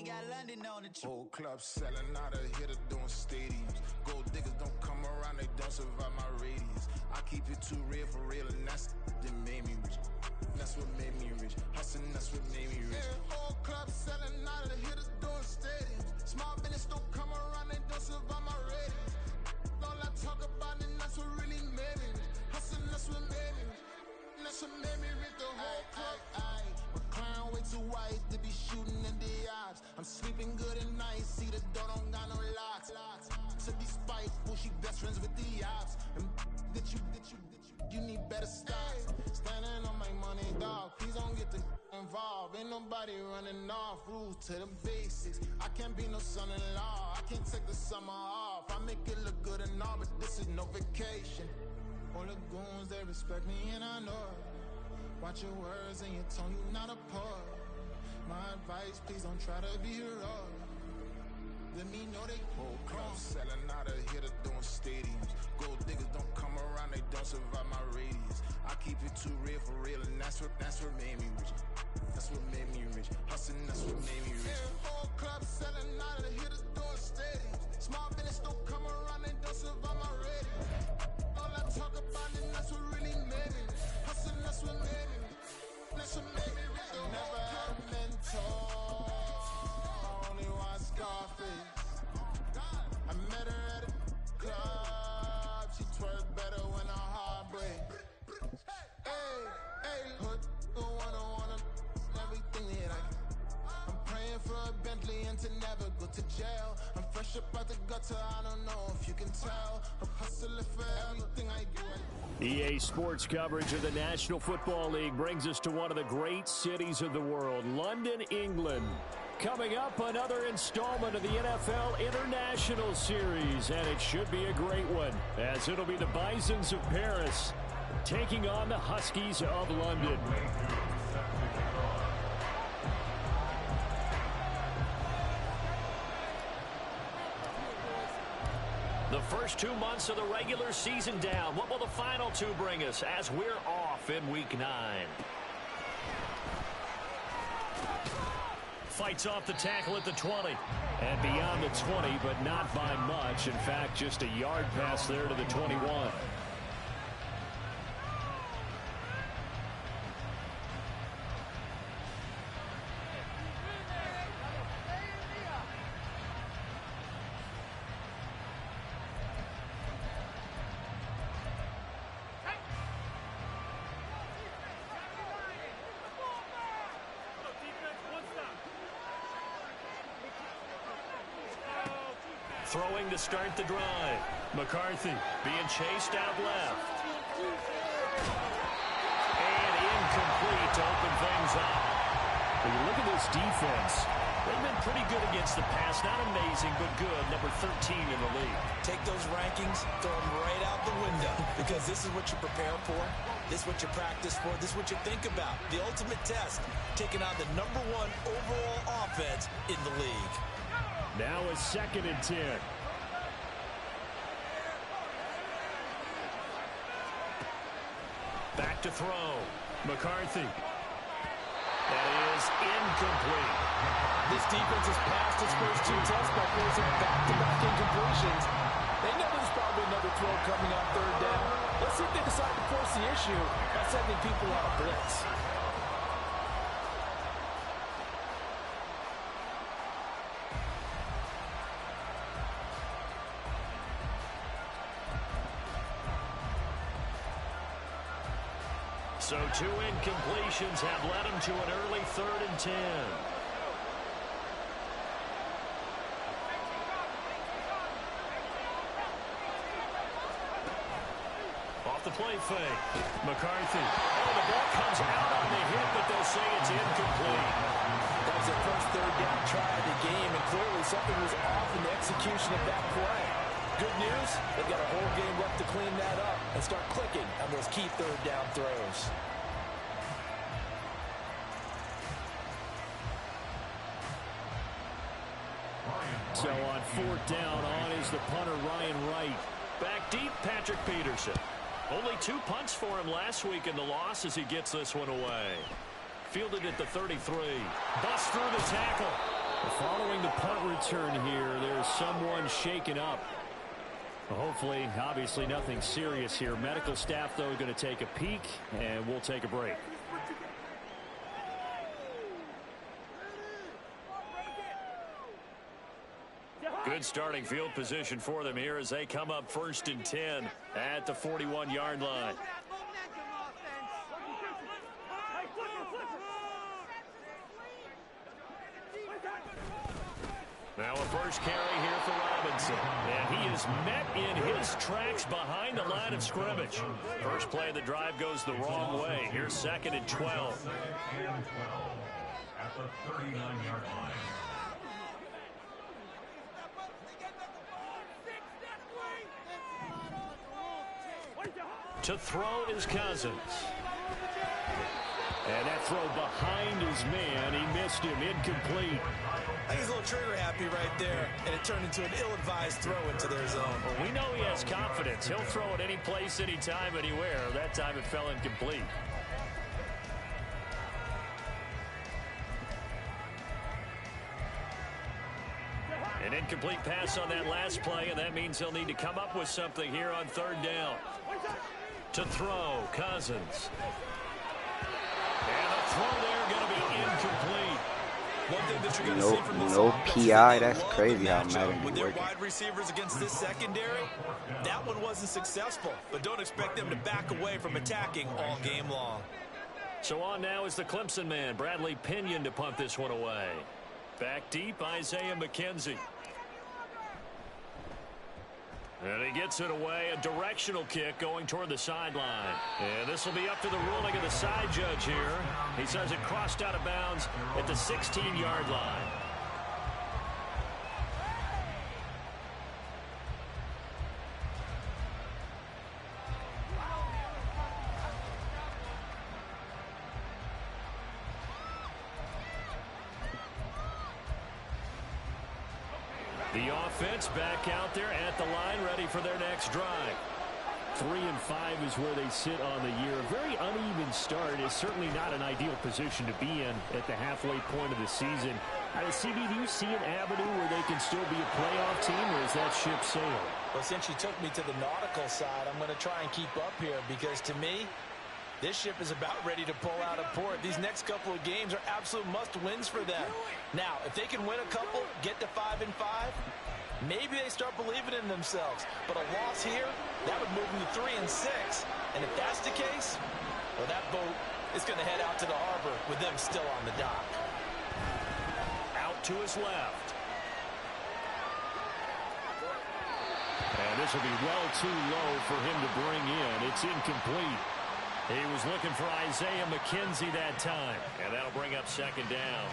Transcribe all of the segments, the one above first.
we got London on the trip. Whole club selling out of hitter doing stadiums. Gold diggers don't come around, they don't survive my radius. I keep it too real for real, and that's that made me rich. That's what made me rich. Hustling, that's what made me rich. Yeah, whole club selling out of hitters doing stadiums. Small business don't come around, they don't survive my radius. All I talk about, and that's what really made me rich. Hustling, that's what made me rich. That's what made me rich. The whole club. My crown way too white to be shooting in the eyes. I'm sleeping good at night. See the door don't got no locks. To be spiteful, she best friends with the ops. And that you need better stocks. Standing on my money, dog. Please don't get the involved. Ain't nobody running off. Rules to the basics. I can't be no son-in-law. I can't take the summer off. I make it look good and all, but this is no vacation. All the goons, they respect me and I know it. Watch your words and your tone, you not a poet. My advice, please don't try to be heroic. Let me know they whole club selling out of hitter doing stadiums. Gold diggers don't come around, they don't survive my radius. I keep it too real for real, and that's what made me rich. That's what made me rich. Hustling, that's what made me rich. Yeah, whole club selling out of hitters doing stadiums. Small business don't come around, they don't survive my radius. All I talk about, and that's what really made me rich. Hustling, that's what made me rich. That's what made me rich. Never had a mentor. Only one Scarface. I met her at a club. She twerk better when her heart break. Hey, hood, wanna everything that I'm praying for a Bentley and to never go to jail. I'm fresh up out the gutter, I don't know if you can tell. I'm hustling for everything I do. EA Sports coverage of the National Football League brings us to one of the great cities of the world, London, England. Coming up, another installment of the NFL International Series, and it should be a great one, as it'll be the Bisons of Paris taking on the Huskies of London. The first 2 months of the regular season down. What will the final two bring us as we're off in Week 9? Fights off the tackle at the 20. And beyond the 20, but not by much. In fact, just a yard pass there to the 21. Throwing to start the drive. McCarthy being chased out left. And incomplete to open things up. When you look at this defense, they've been pretty good against the pass. Not amazing, but good. Number 13 in the league. Take those rankings, throw them right out the window. Because this is what you prepare for. This is what you practice for. This is what you think about. The ultimate test. Taking on the number 1 overall offense in the league. Now a 2nd and 10. Back to throw. McCarthy. That is incomplete. This defense has passed its first 2 tests by forcing back-to-back incompletions. They know there's probably another throw coming on 3rd down. Let's see if they decide to force the issue by sending people on a blitz. So 2 incompletions have led him to an early 3rd and 10. Off the play fake. McCarthy. Oh, the ball comes out on the hit, but they'll say it's incomplete. That was their first 3rd down try of the game, and clearly something was off in the execution of that play. Good news, they've got a whole game left to clean that up and start clicking on those key 3rd down throws. So on 4th down, on is the punter, Ryan Wright. Back deep, Patrick Peterson. Only 2 punts for him last week in the loss as he gets this one away. Fielded at the 33. Busts through the tackle. Following the punt return here, there's someone shaken up. Hopefully, obviously nothing serious here. Medical staff, though, going to take a peek, and we'll take a break. Good starting field position for them here as they come up 1st and 10 at the 41-yard line. Now a first carry here for Robinson. And he is met in his tracks behind the line of scrimmage. First play of the drive goes the wrong way. Here's 2nd and 12. At the 39-yard line. To throw is Cousins. And that throw behind his man. He missed him. Incomplete. I think he's a little trigger happy right there, and it turned into an ill-advised throw into their zone. Well, we know he has confidence. He'll throw it any place, anytime, anywhere. That time it fell incomplete. An incomplete pass on that last play, and that means he'll need to come up with something here on 3rd down. To throw, Cousins. And the throw there going to be incomplete. One thing that you're going to see from this no offense PI. is That's crazy how Madden with be their working. wide receivers against this secondary. That one wasn't successful, but don't expect them to back away from attacking all game long. So on now is the Clemson man, Bradley Pinion, to punt this one away. Back deep, Isaiah McKenzie. And he gets it away, a directional kick going toward the sideline. And this will be up to the ruling of the side judge here. He says it crossed out of bounds at the 16-yard line. The offense back out there at the line, ready for their next drive. 3-5 is where they sit on the year. A very uneven start is certainly not an ideal position to be in at the halfway point of the season. CB, do you see an avenue where they can still be a playoff team, or is that ship sailed? Well, since you took me to the nautical side, I'm going to try and keep up here because, to me, this ship is about ready to pull out of port. These next couple of games are absolute must-wins for them. Now, if they can win a couple, get to 5-5, maybe they start believing in themselves. But a loss here, that would move them to 3-6. And if that's the case, well, that boat is going to head out to the harbor with them still on the dock. Out to his left. And this will be well too low for him to bring in. It's incomplete. He was looking for Isaiah McKenzie that time. And that'll bring up 2nd down.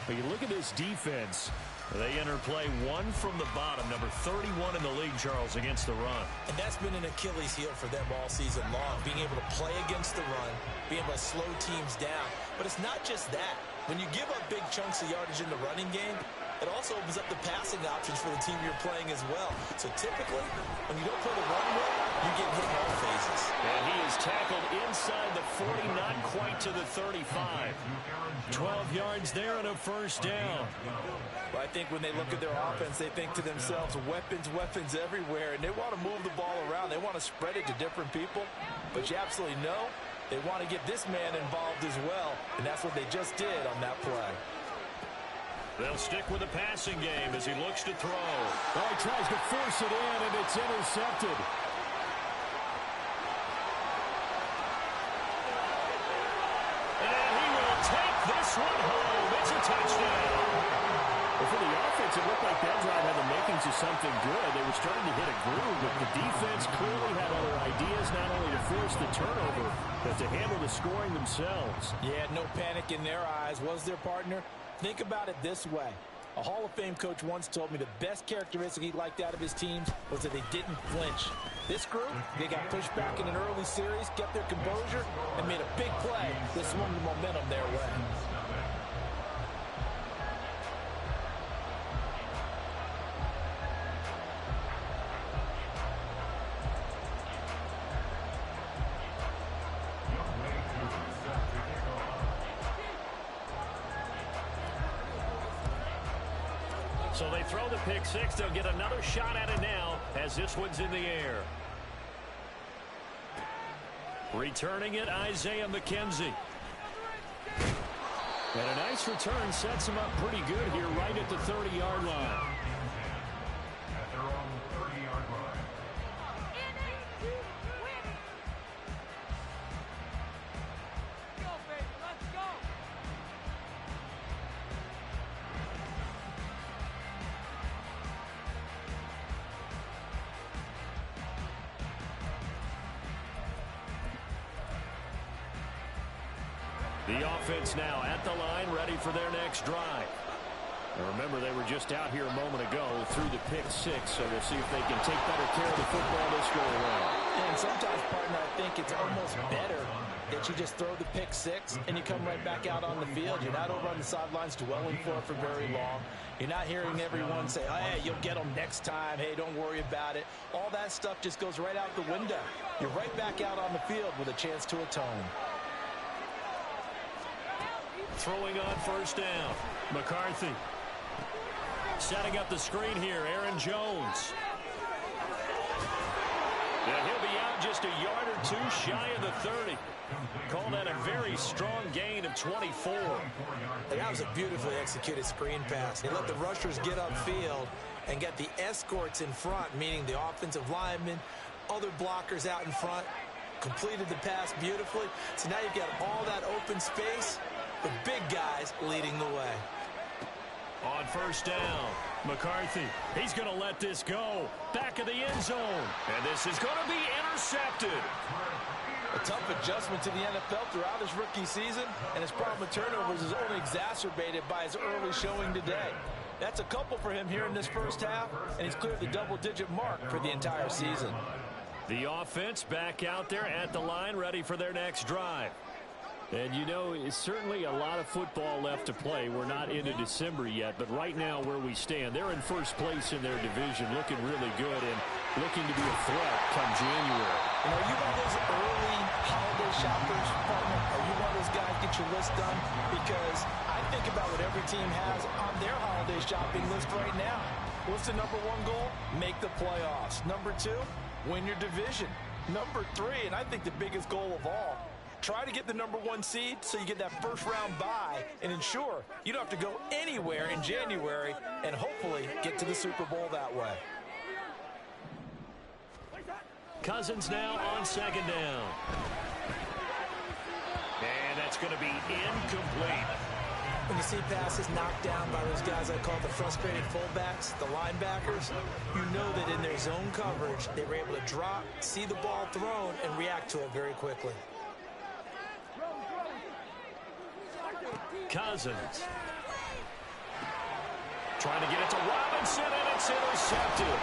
But you look at this defense. They enter play 1 from the bottom, number 31 in the league, Charles, against the run. And that's been an Achilles heel for them all season long, being able to play against the run, being able to slow teams down. But it's not just that. When you give up big chunks of yardage in the running game, it also opens up the passing options for the team you're playing as well. So typically, when you don't play the run well, you get hit in all phases. And he is tackled inside the 40, not quite to the 35. 12 yards there and a 1st down. Well, I think when they look at their offense, they think to themselves, weapons, weapons everywhere, and they want to move the ball around. They want to spread it to different people, but you absolutely know they want to get this man involved as well, and that's what they just did on that play. They'll stick with the passing game as he looks to throw. Oh, he tries to force it in, and it's intercepted. And he will take this one home. It's a touchdown. Well, for the offense, it looked like that drive had the makings of something good. They were starting to hit a groove, but the defense clearly had other ideas, not only to force the turnover, but to handle the scoring themselves. Yeah, no panic in their eyes. Was their partner? Think about it this way. A Hall of Fame coach once told me the best characteristic he liked out of his teams was that they didn't flinch. This group, they got pushed back in an early series, kept their composure, and made a big play that swung the momentum their way. So they throw the pick six. They'll get another shot at it now as this one's in the air. Returning it, Isaiah McKenzie. And a nice return sets him up pretty good here right at the 30-yard line. At their own 30-yard line. The offense now at the line, ready for their next drive. And remember, they were just out here a moment ago through the pick six, so we'll see if they can take better care of the football this go around. And sometimes, partner, I think it's almost better that you just throw the pick six and you come right back out on the field. You're not over on the sidelines dwelling for it for very long. You're not hearing everyone say, oh, hey, you'll get them next time. Hey, don't worry about it. All that stuff just goes right out the window. You're right back out on the field with a chance to atone. Throwing on first down. McCarthy. Setting up the screen here, Aaron Jones. And he'll be out just a yard or two shy of the 30. Call that a very strong gain of 24. That was a beautifully executed screen pass. They let the rushers get upfield and get the escorts in front, meaning the offensive linemen, other blockers out in front, completed the pass beautifully. So now you've got all that open space, the big guys leading the way. On first down, McCarthy. He's going to let this go. Back of the end zone. And this is going to be intercepted. A tough adjustment to the NFL throughout his rookie season, and his problem with turnovers is only exacerbated by his early showing today. That's a couple for him here in this first half, and he's cleared the double-digit mark for the entire season. The offense back out there at the line, ready for their next drive. And, you know, it's certainly a lot of football left to play. We're not into December yet, but right now where we stand, they're in first place in their division, looking really good and looking to be a threat come January. And are you one of those early holiday shoppers, partner? Are you one of those guys get your list done? Because I think about what every team has on their holiday shopping list right now. What's the number one goal? Make the playoffs. Number two, win your division. Number three, and I think the biggest goal of all, try to get the number one seed so you get that first round bye and ensure you don't have to go anywhere in January and hopefully get to the Super Bowl that way. Cousins now on second down. And that's going to be incomplete. When you see passes knocked down by those guys I call the frustrated fullbacks, the linebackers, you know that in their zone coverage, they were able to drop, see the ball thrown, and react to it very quickly. Cousins. Trying to get it to Robinson, and it's intercepted.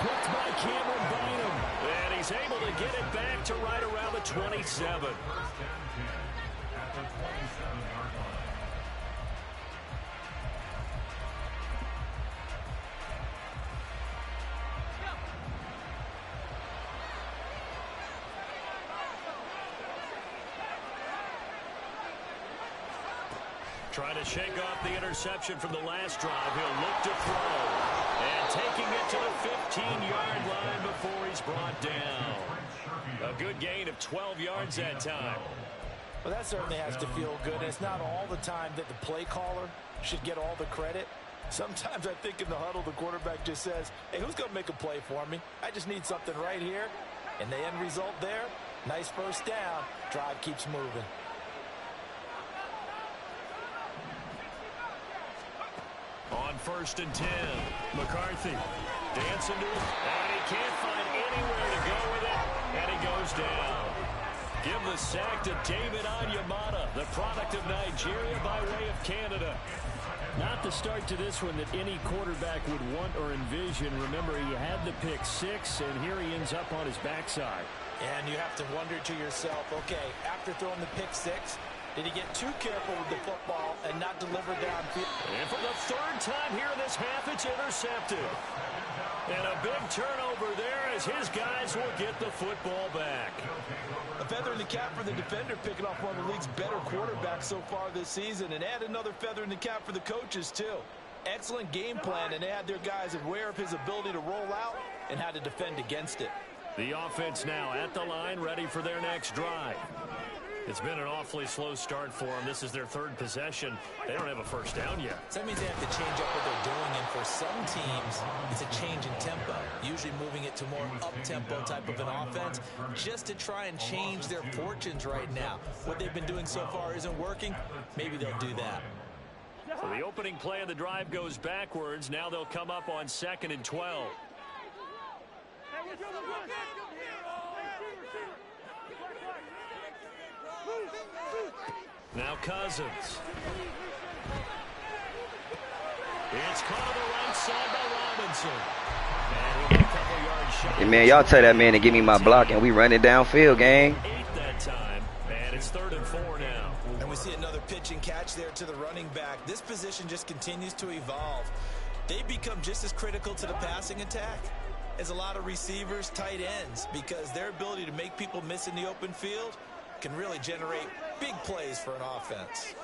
Picked by Cameron Bynum. And he's able to get it back to right around the 27. Trying to shake off the interception from the last drive. He'll look to throw. And taking it to the 15-yard line before he's brought down. A good gain of 12 yards that time. Well, that certainly has to feel good. And it's not all the time that the play caller should get all the credit. Sometimes I think in the huddle, the quarterback just says, hey, who's going to make a play for me? I just need something right here. And the end result there, nice first down. Drive keeps moving. On first and 10, McCarthy dancing to it, and he can't find anywhere to go with it, and he goes down. Give the sack to David Onyemata, the product of Nigeria by way of Canada. Not the start to this one that any quarterback would want or envision. Remember, he had the pick six, and here he ends up on his backside. And you have to wonder to yourself, okay, after throwing the pick six, did he get too careful with the football and not deliver downfield? And for the third time here in this half, it's intercepted. And a big turnover there as his guys will get the football back. A feather in the cap for the defender, picking off one of the league's better quarterbacks so far this season, and add another feather in the cap for the coaches, too. Excellent game plan, and they had their guys aware of his ability to roll out and how to defend against it. The offense now at the line, ready for their next drive. It's been an awfully slow start for them. This is their third possession. They don't have a first down yet. So that means they have to change up what they're doing, and for some teams, it's a change in tempo, usually moving it to more up-tempo type of an offense just to try and change their fortunes right now. What they've been doing so far isn't working. Maybe they'll do that. So the opening play of the drive goes backwards. Now they'll come up on 2nd and 12. Now Cousins. It's caught on the right side by Robinson. And he'll get a couple yards shot. Hey, man, y'all tell that man to give me my block, and we run it downfield, gang. 8 that time, and it's 3rd and 4 now. And we see another pitch and catch there to the running back. This position just continues to evolve. They become just as critical to the passing attack as a lot of receivers, tight ends, because their ability to make people miss in the open field can really generate big plays for an offense.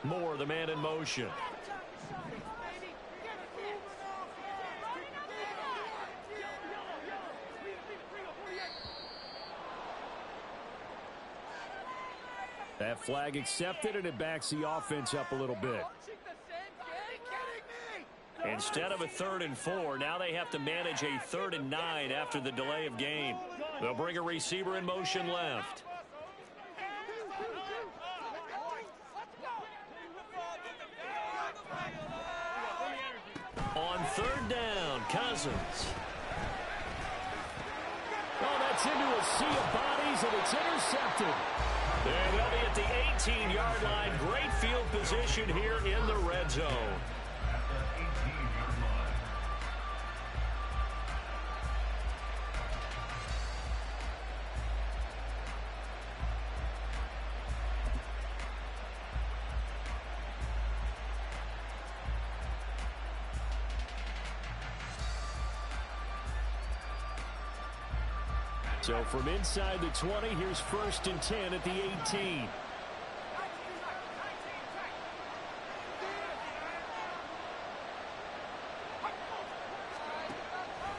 Moore, the man in motion. That flag accepted, and it backs the offense up a little bit. Instead of a 3rd and 4, now they have to manage a 3rd and 9 after the delay of game. They'll bring a receiver in motion left. On 3rd down, Cousins. Oh, that's into a sea of bodies, and it's intercepted. And they'll be at the 18-yard line. Great field position here in the red zone. So from inside the 20, here's 1st and 10 at the 18.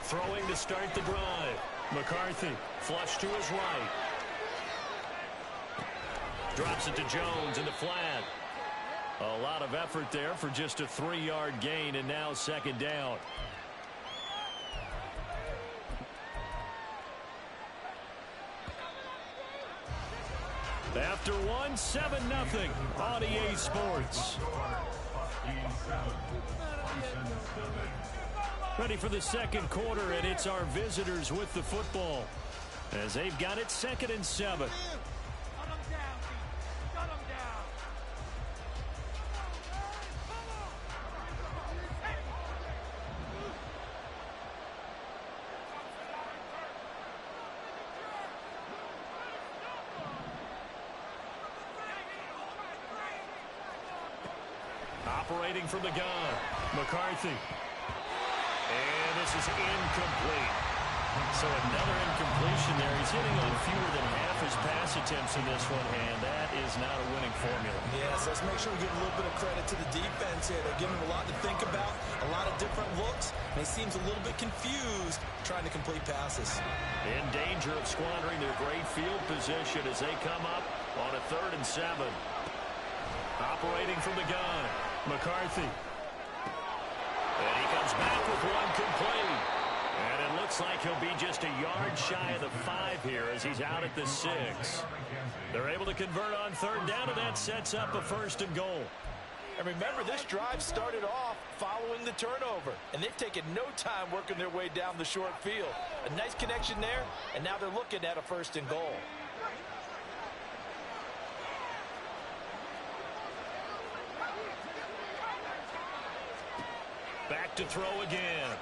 Throwing to start the drive. McCarthy, flush to his right. Drops it to Jones in the flat. A lot of effort there for just a 3-yard gain, and now 2nd down. After 1, 7-0 on EA Sports. Ready for the 2nd quarter, and it's our visitors with the football as they've got it 2nd and 7. Operating from the gun, McCarthy. And this is incomplete. So another incompletion there. He's hitting on fewer than half his pass attempts in this one, and that is not a winning formula. Yes, let's make sure we give a little bit of credit to the defense here. They're giving him a lot to think about, a lot of different looks, and he seems a little bit confused trying to complete passes. In danger of squandering their great field position as they come up on a 3rd and 7. Operating from the gun, McCarthy. And he comes back with one complete. And it looks like he'll be just a yard shy of the 5 here as he's out at the 6. They're able to convert on 3rd down, and that sets up a 1st and goal. And remember, this drive started off following the turnover, and they've taken no time working their way down the short field. A nice connection there, and now they're looking at a 1st and goal. Back to throw again.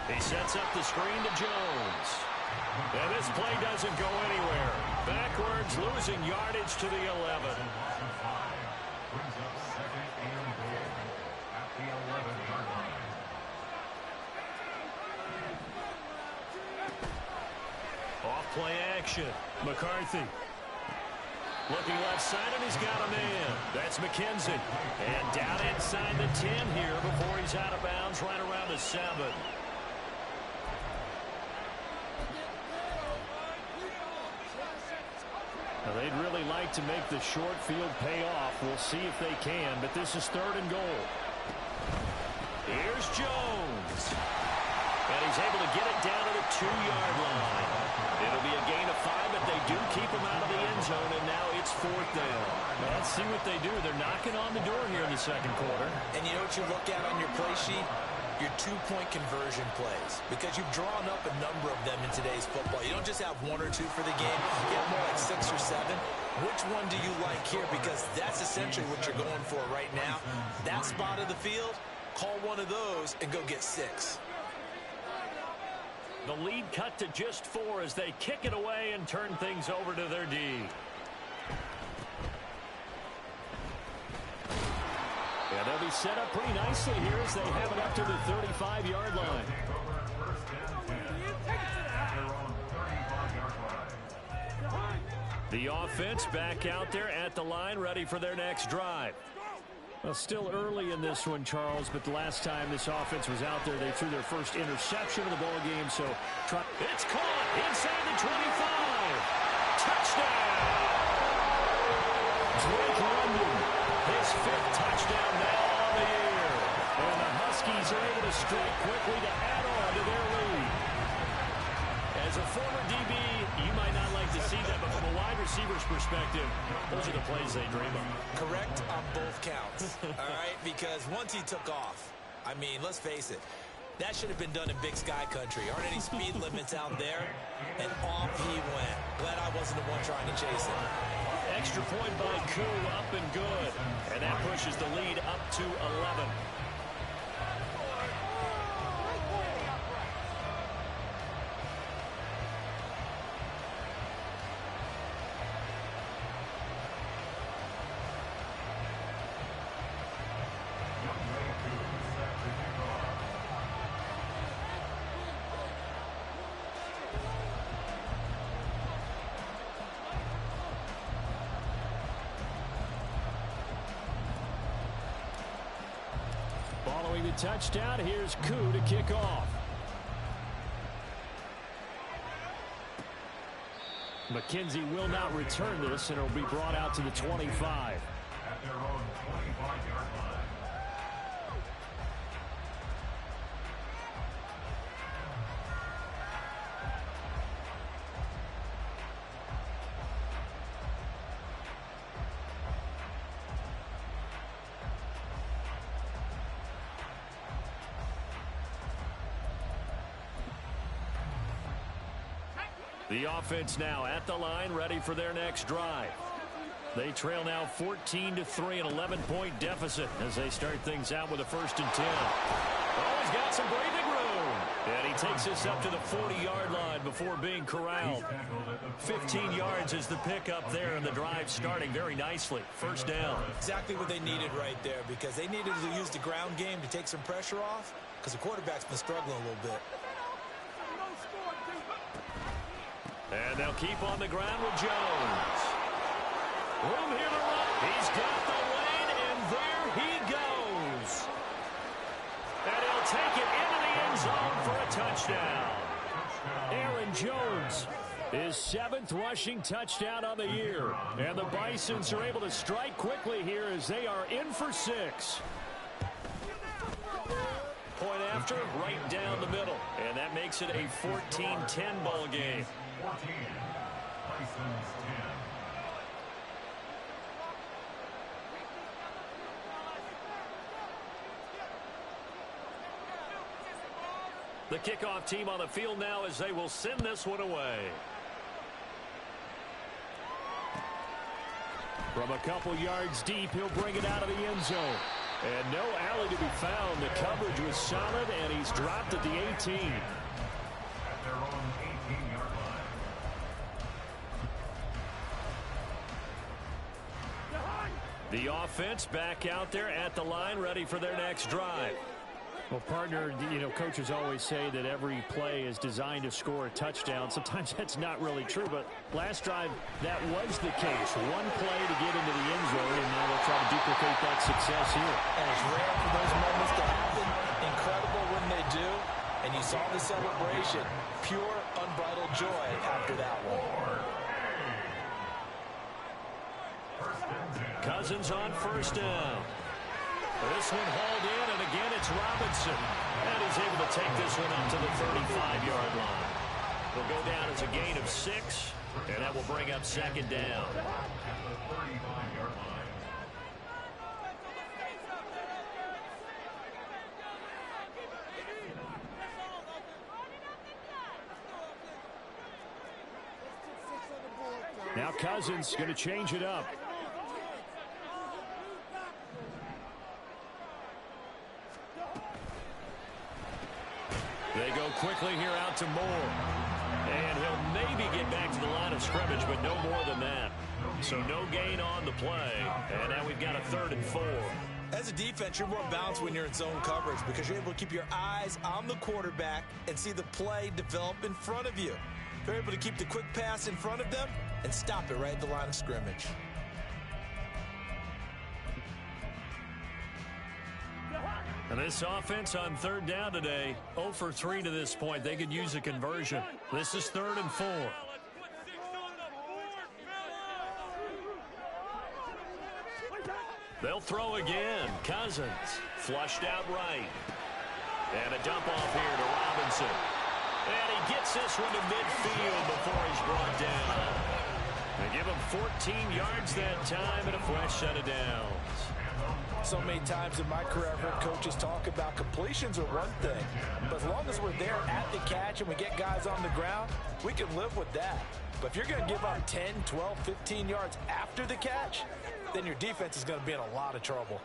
He sets up the screen to Jones. And this play doesn't go anywhere. Backwards, losing yardage to the 11. Brings up 2nd and goal at the 11-yard line. Off play action. McCarthy. Looking left side, and he's got a man. That's McKenzie. And down inside the 10 here before he's out of bounds, right around the 7. Now, they'd really like to make the short field pay off. We'll see if they can, but this is 3rd and goal. Here's Jones. And he's able to get it down to the 2-yard line. It'll be a gain of 5, but they do keep him out of the end zone, and now it's 4th down. Well, let's see what they do. They're knocking on the door here in the 2nd quarter. And you know what you look at on your play sheet? Your 2-point conversion plays, because you've drawn up a number of them in today's football. You don't just have 1 or 2 for the game. You have more like 6 or 7. Which one do you like here? Because that's essentially what you're going for right now. That spot of the field, call one of those and go get 6. The lead cut to just 4 as they kick it away and turn things over to their D. Yeah, they'll be set up pretty nicely here as they have it up to the 35-yard line. The offense back out there at the line, ready for their next drive. Well, still early in this one, Charles, but the last time this offense was out there, they threw their first interception of the ball game. So it's caught inside the 25. Touchdown! Drake London, his 5th touchdown now on the year. And the Huskies are able to strike quickly to add on to their lead. As a former DB, you might not like to see that, but from a wide receiver's perspective, those are the plays they dream of. Correct on both counts, all right? Because once he took off, I mean, let's face it, that should have been done in Big Sky country. Aren't any speed limits out there? And off he went. Glad I wasn't the one trying to chase him. Extra point by Koo, up and good. And that pushes the lead up to 11. Following the touchdown, here's Koo to kick off. McKenzie will not return this, and it'll be brought out to the 25. At their own 25-yard line. The offense now at the line, ready for their next drive. They trail now 14-3, an 11-point deficit as they start things out with a 1st and 10. Oh, he's got some breathing room. And he takes this up to the 40-yard line before being corralled. 15 yards is the pickup there, and the drive starting very nicely. 1st down. Exactly what they needed right there, because they needed to use the ground game to take some pressure off, because the quarterback's been struggling a little bit. And they'll keep on the ground with Jones. Room here to run. He's got the lane, and there he goes. And he'll take it into the end zone for a touchdown. Aaron Jones, his 7th rushing touchdown on the year. And the Bisons are able to strike quickly here as they are in for 6. Point after, right down the middle. And that makes it a 14-10 ball game. 14, Bisons 10. The kickoff team on the field now as they will send this one away. From a couple yards deep, he'll bring it out of the end zone. And no alley to be found. The coverage was solid, and he's dropped at the 18. At their own 18-yard line. The offense back out there at the line, ready for their next drive. Well, partner, you know, coaches always say that every play is designed to score a touchdown. Sometimes that's not really true, but last drive, that was the case. One play to get into the end zone, and now they'll try to duplicate that success here. And it's rare for those moments to happen. Incredible when they do. And you saw the celebration. Pure, unbridled joy after that one. Cousins on first down. This one hauled in, and again it's Robinson. And he's able to take this one up to the 35-yard line. Will go down as a gain of 6, and that will bring up second down. Now Cousins going to change it up. They go quickly here out to Moore. And he'll maybe get back to the line of scrimmage, but no more than that. So no gain on the play. And now we've got a 3rd and 4. As a defense, you're more balanced when you're in zone coverage because you're able to keep your eyes on the quarterback and see the play develop in front of you. You're able to keep the quick pass in front of them and stop it right at the line of scrimmage. And this offense on 3rd down today, 0 for 3 to this point. They could use a conversion. This is 3rd and 4. They'll throw again. Cousins flushed out right. And a dump off here to Robinson. And he gets this one to midfield before he's brought down. They give him 14 yards that time and a fresh set of downs. So many times in my career, I've heard coaches talk about completions are one thing. But as long as we're there at the catch and we get guys on the ground, we can live with that. But if you're going to give up 10, 12, 15 yards after the catch, then your defense is going to be in a lot of trouble.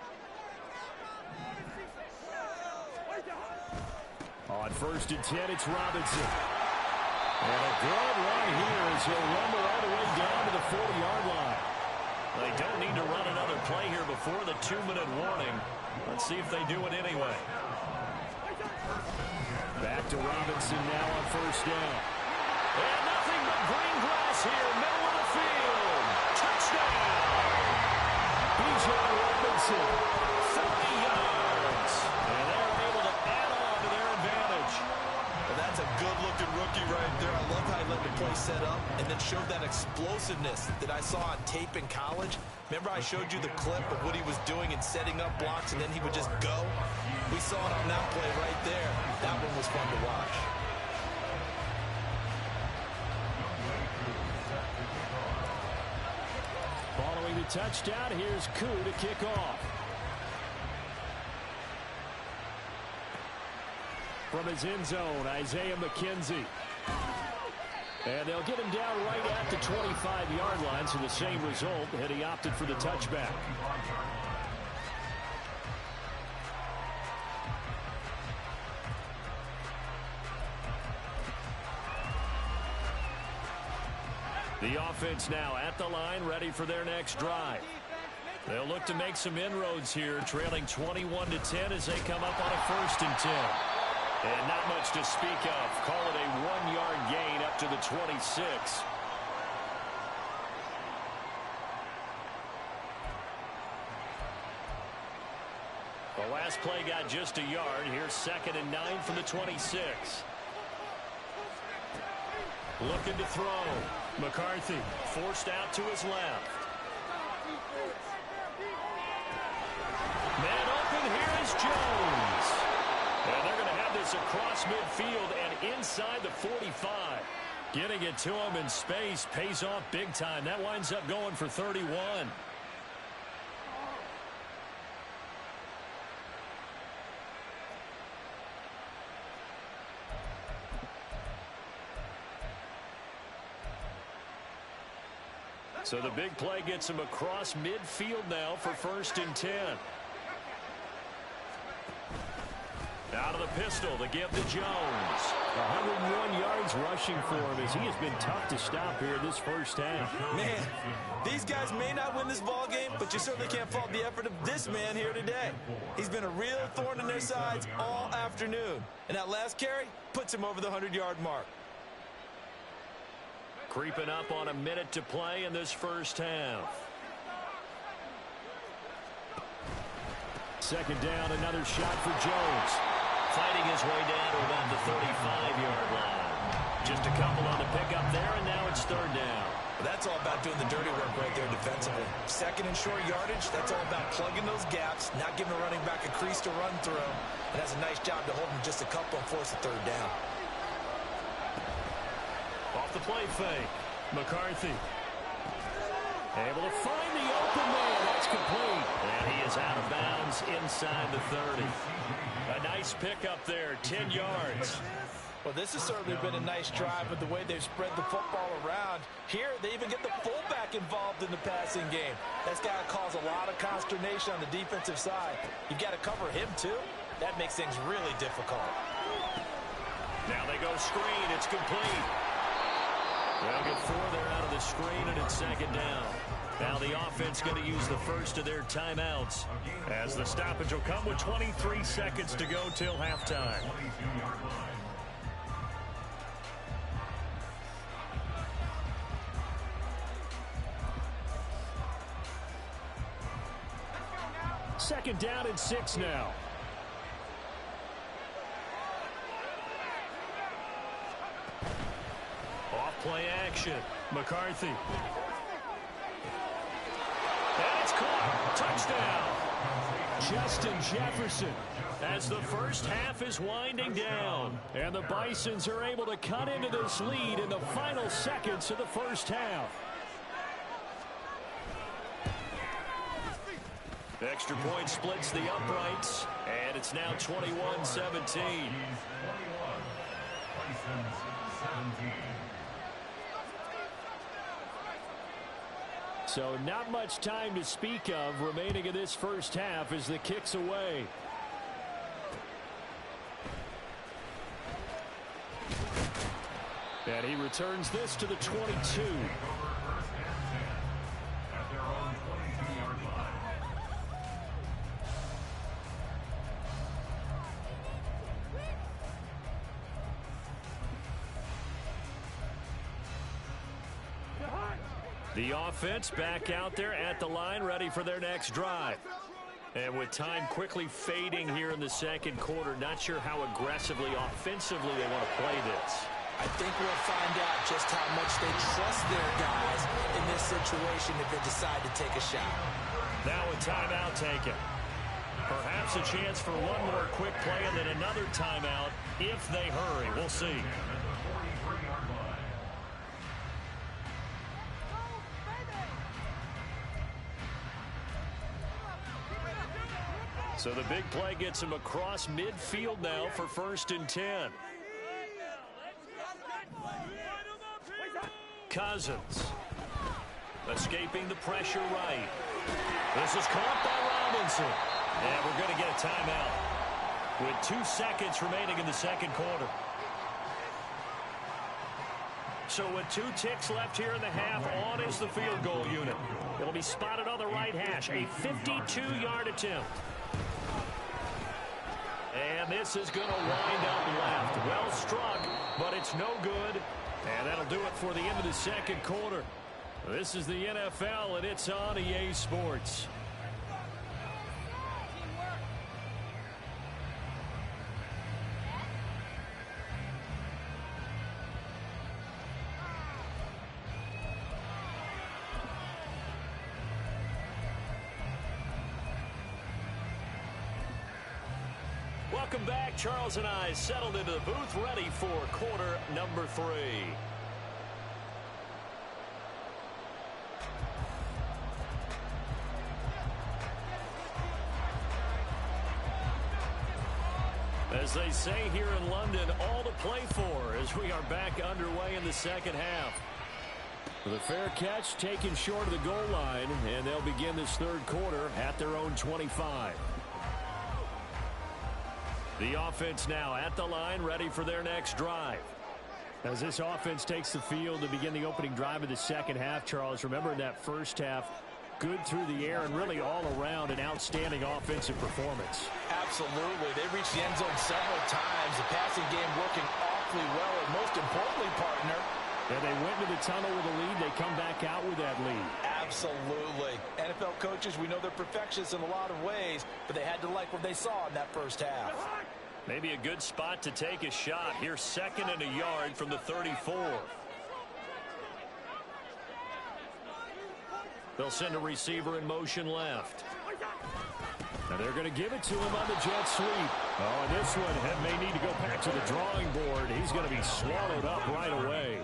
On 1st and 10, it's Robinson. And a good run here as he'll rumble all the way down to the 40-yard line. They don't need to run another play here before the 2-minute warning. Let's see if they do it anyway. Back to Robinson now on 1st down. And nothing but green grass here, middle of the field. Touchdown! Bijan Robinson, 30 yards. And they're able to add on to their advantage. Well, that's a good-looking rookie right there. I love how he let the play set up and then showed that explosiveness that I saw on tape in college. Remember I showed you the clip of what he was doing and setting up blocks, and then he would just go? We saw it on that play right there. That one was fun to watch. Following the touchdown, here's Koo to kick off. From his end zone, Isaiah McKenzie. And they'll get him down right at the 25-yard line, so the same result, and he opted for the touchback. The offense now at the line, ready for their next drive. They'll look to make some inroads here, trailing 21-10 as they come up on a 1st and 10. And not much to speak of. Call it a 1-yard gain up to the 26. The last play got just a yard. Here's 2nd and 9 from the 26. Looking to throw. McCarthy forced out to his left. Man open, here is Jones. And they're going to have this across midfield and inside the 45. Getting it to him in space pays off big time. That winds up going for 31. So the big play gets him across midfield now for 1st and 10. Out of the pistol to give to Jones. 101 yards rushing for him as he has been tough to stop here this first half. Man, these guys may not win this ball game, but you certainly can't fault the effort of this man here today. He's been a real thorn in their sides all afternoon. And that last carry puts him over the 100-yard mark. Creeping up on a minute to play in this first half. Second down, another shot for Jones. Fighting his way down to about the 35-yard line. Just a couple on the pickup there, and now it's third down. That's all about doing the dirty work right there defensively. Second and short yardage, that's all about plugging those gaps, not giving a running back a crease to run through. And that's a nice job to hold him just a couple and force a third down. Off the play fake. McCarthy. Able to find the open man. That's complete. And he is out of bounds inside the 30. A nice pickup there, 10 yards. Well, this has certainly been a nice drive with the way they've spread the football around. Here, they even get the fullback involved in the passing game. That's got to cause a lot of consternation on the defensive side. You've got to cover him, too. That makes things really difficult. Now they go screen. It's complete. They'll get 4 there out of the screen, and it's second down. Now the offense going to use the first of their timeouts, as the stoppage will come with 23 seconds to go till halftime. Second down and 6 now. Off-play action. McCarthy. And it's caught. Touchdown. Justin Jefferson. As the first half is winding down. And the Bisons are able to cut into this lead in the final seconds of the first half. Extra point splits the uprights, and it's now 21-17. So not much time to speak of remaining in this first half as the kick's away. And he returns this to the 22. The offense back out there at the line, ready for their next drive. And with time quickly fading here in the second quarter, not sure how aggressively, offensively they want to play this. I think we'll find out just how much they trust their guys in this situation if they decide to take a shot. Now a timeout taken. Perhaps a chance for one more quick play and then another timeout if they hurry. We'll see. So the big play gets him across midfield now for 1st and 10. Cousins. Escaping the pressure right. This is caught by Robinson. And we're going to get a timeout with 2 seconds remaining in the second quarter. So with 2 ticks left here in the half, on is the field goal unit. It'll be spotted on the right hash. A 52-yard attempt. And this is going to wind up left. Well struck, but it's no good. And that'll do it for the end of the second quarter. This is the NFL, and it's on EA Sports. Welcome back. Charles and I settled into the booth, ready for quarter number 3. As they say here in London, all to play for as we are back underway in the second half. The fair catch taken short of the goal line, and they'll begin this third quarter at their own 25. The offense now at the line, ready for their next drive. As this offense takes the field to begin the opening drive of the second half, Charles, remember in that first half, good through the air and really all around an outstanding offensive performance. Absolutely. They reached the end zone several times. The passing game working awfully well. And most importantly, partner, yeah, they went to the tunnel with a lead. They come back out with that lead. Absolutely. NFL coaches, we know they're perfectionists in a lot of ways, but they had to like what they saw in that first half. Maybe a good spot to take a shot. Here's 2nd and a yard from the 34. They'll send a receiver in motion left. Now they're going to give it to him on the jet sweep. Oh, and this one may need to go back to the drawing board. He's going to be swallowed up right away.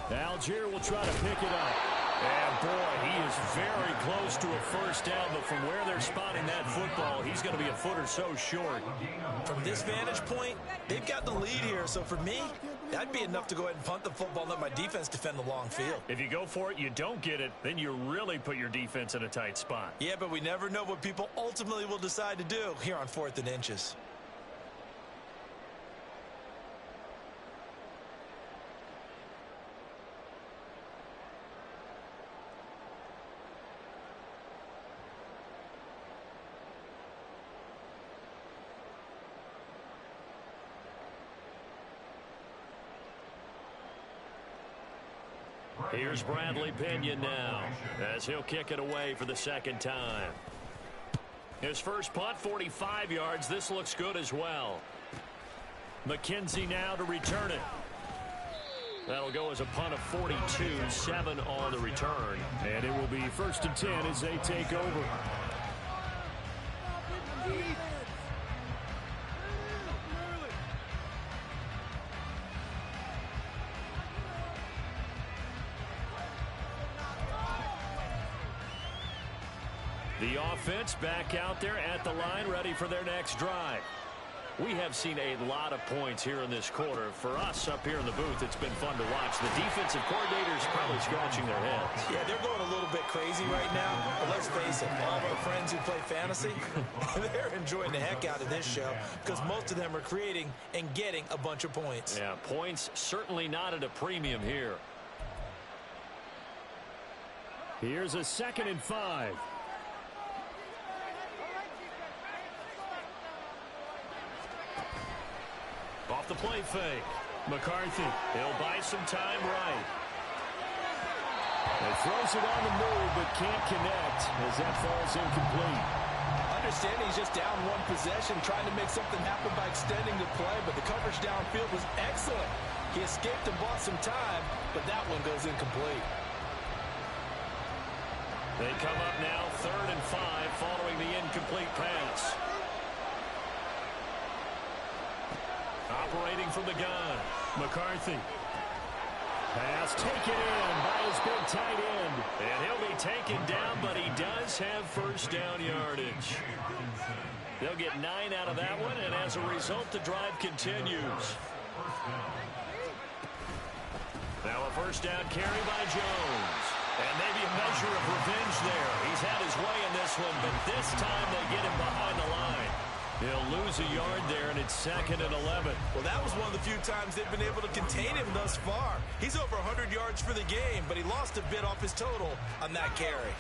Algier will try to pick it up. And boy, he is very close to a first down, but from where they're spotting that football, he's going to be a foot or so short. From this vantage point, they've got the lead here. So for me, that'd be enough to go ahead and punt the football and let my defense defend the long field. If you go for it, you don't get it, then you really put your defense in a tight spot. Yeah, but we never know what people ultimately will decide to do here on 4th and inches. Here's Bradley Pinion now as he'll kick it away for the second time. His first punt, 45 yards. This looks good as well. McKenzie now to return it. That'll go as a punt of 42, 7 on the return. And it will be 1st and 10 as they take over. The offense back out there at the line, ready for their next drive. We have seen a lot of points here in this quarter. For us up here in the booth, it's been fun to watch. The defensive coordinators probably scratching their heads. Yeah, they're going a little bit crazy right now. But let's face it, all of our friends who play fantasy, they're enjoying the heck out of this show because most of them are creating and getting a bunch of points. Yeah, points certainly not at a premium here. Here's a 2nd and 5. Off the play fake. McCarthy, he'll buy some time right. He throws it on the move, but can't connect as that falls incomplete. Understand he's just down one possession, trying to make something happen by extending the play, but the coverage downfield was excellent. He escaped and bought some time, but that one goes incomplete. They come up now 3rd and 5 following the incomplete pass. Operating from the gun, McCarthy. Pass taken in by his big tight end. And he'll be taken down, but he does have first down yardage. They'll get 9 out of that one, and as a result, the drive continues. Now a first down carry by Jones. And maybe a measure of revenge there. He's had his way in this one, but this time they get him behind the line. He'll lose a yard there, and it's 2nd and 11. Well, that was one of the few times they've been able to contain him thus far. He's over 100 yards for the game, but he lost a bit off his total on that carry.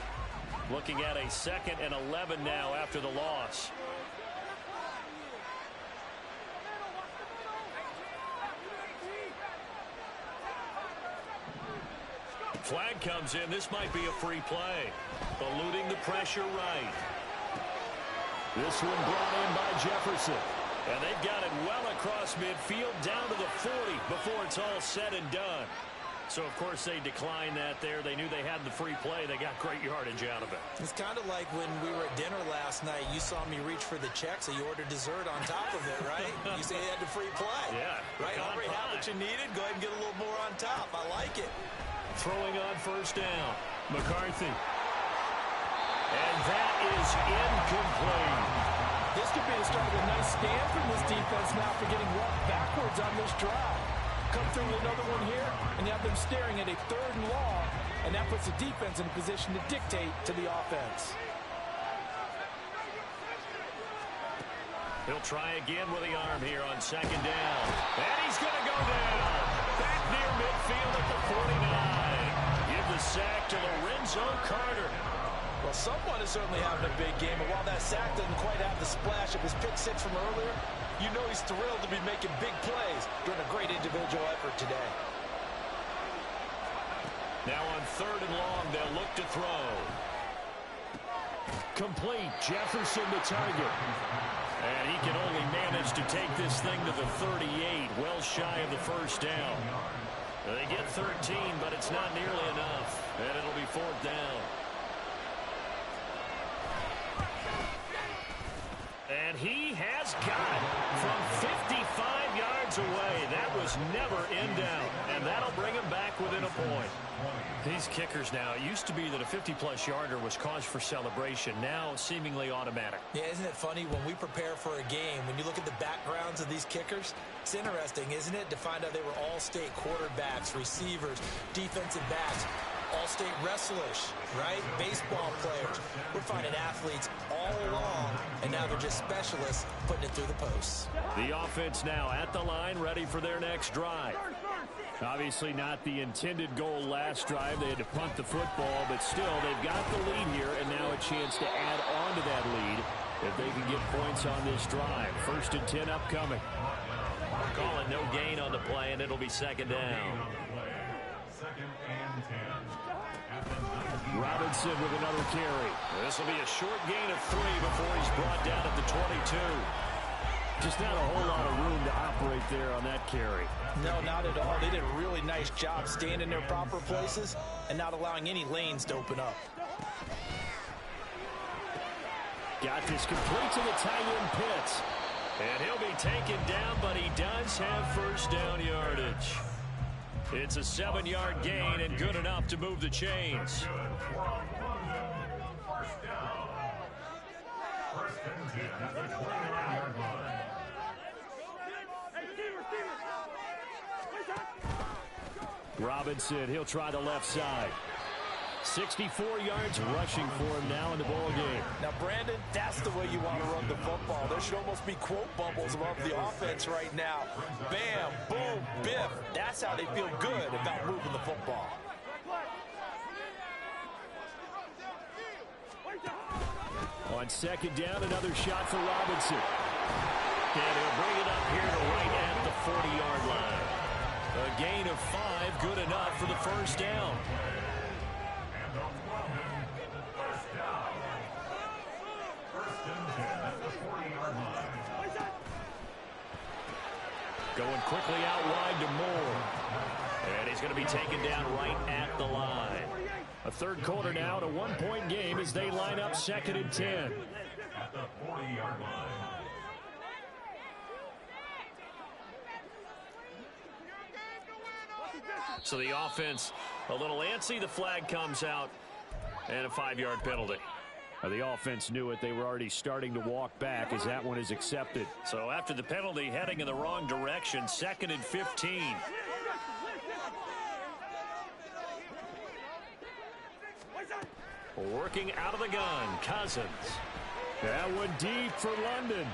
Looking at a 2nd and 11 now after the loss. Flag comes in. This might be a free play. Eluding the pressure right. This one brought in by Jefferson. And they've got it well across midfield down to the 40 before it's all said and done. So, of course, they declined that there. They knew they had the free play. They got great yardage out of it. It's kind of like when we were at dinner last night. You saw me reach for the check, so you ordered dessert on top of it, right? You say you had the free play. Yeah. Right? Already had what you needed. Go ahead and get a little more on top. I like it. Throwing on first down. McCarthy. And that is incomplete. This could be the start of a nice stand from this defense now for getting walked backwards on this drive. Come through with another one here, and you have them staring at a 3rd and long, and that puts the defense in a position to dictate to the offense. He'll try again with the arm here on 2nd down. And he's going to go down. Back near midfield at the 49. Give the sack to Lorenzo Carter. Well, someone is certainly having a big game, and while that sack doesn't quite have the splash of his pick 6 from earlier, you know he's thrilled to be making big plays during a great individual effort today. Now on 3rd and long, they'll look to throw. Complete. Jefferson the target. And he can only manage to take this thing to the 38, well shy of the 1st down. They get 13, but it's not nearly enough. And it'll be 4th down. And he has got it from 55 yards away. That was never in doubt. And that'll bring him back within a point. These kickers now, it used to be that a 50-plus yarder was cause for celebration. Now seemingly automatic. Yeah, isn't it funny when we prepare for a game, when you look at the backgrounds of these kickers, it's interesting, isn't it, to find out they were all-state quarterbacks, receivers, defensive backs, all-state wrestlers, right? Baseball players. We're finding athletes all along, and now they're just specialists putting it through the posts. The offense now at the line, ready for their next drive. Obviously not the intended goal last drive. They had to punt the football, but still they've got the lead here, and now a chance to add on to that lead if they can get points on this drive. 1st and 10 upcoming. Call it no gain on the play, and it'll be 2nd down. 2nd and 10. Robinson with another carry. This will be a short gain of 3 before he's brought down at the 22. Just not a whole lot of room to operate there on that carry. No, not at all. They did a really nice job staying in their proper places and not allowing any lanes to open up. Got this complete to the tight end Pitts. And he'll be taken down, but he does have 1st down yardage. It's a 7-yard gain and good enough to move the chains. 1st down. 1st and 10 at the 29-yard line. Robinson, he'll try the left side. 64 yards rushing for him now in the ball game. Now, Brandon, that's the way you want to run the football. There should almost be quote bubbles above the offense right now. Bam, boom, biff. That's how they feel good about moving the football. On 2nd down, another shot for Robinson. And he'll bring it up here to right at the 40-yard line. A gain of 5, good enough for the 1st down. And on 1st down. 1st and 10 at the 40-yard line. Going quickly out wide to Moore. And he's going to be taken down right at the line. A 3rd quarter now, and a 1-point game as they line up 2nd and 10. At the 40-yard line. So the offense a little antsy. The flag comes out, and a 5-yard penalty. The offense knew it. They were already starting to walk back as that one is accepted. So after the penalty, heading in the wrong direction, 2nd and 15. Working out of the gun, Cousins. That one deep for London.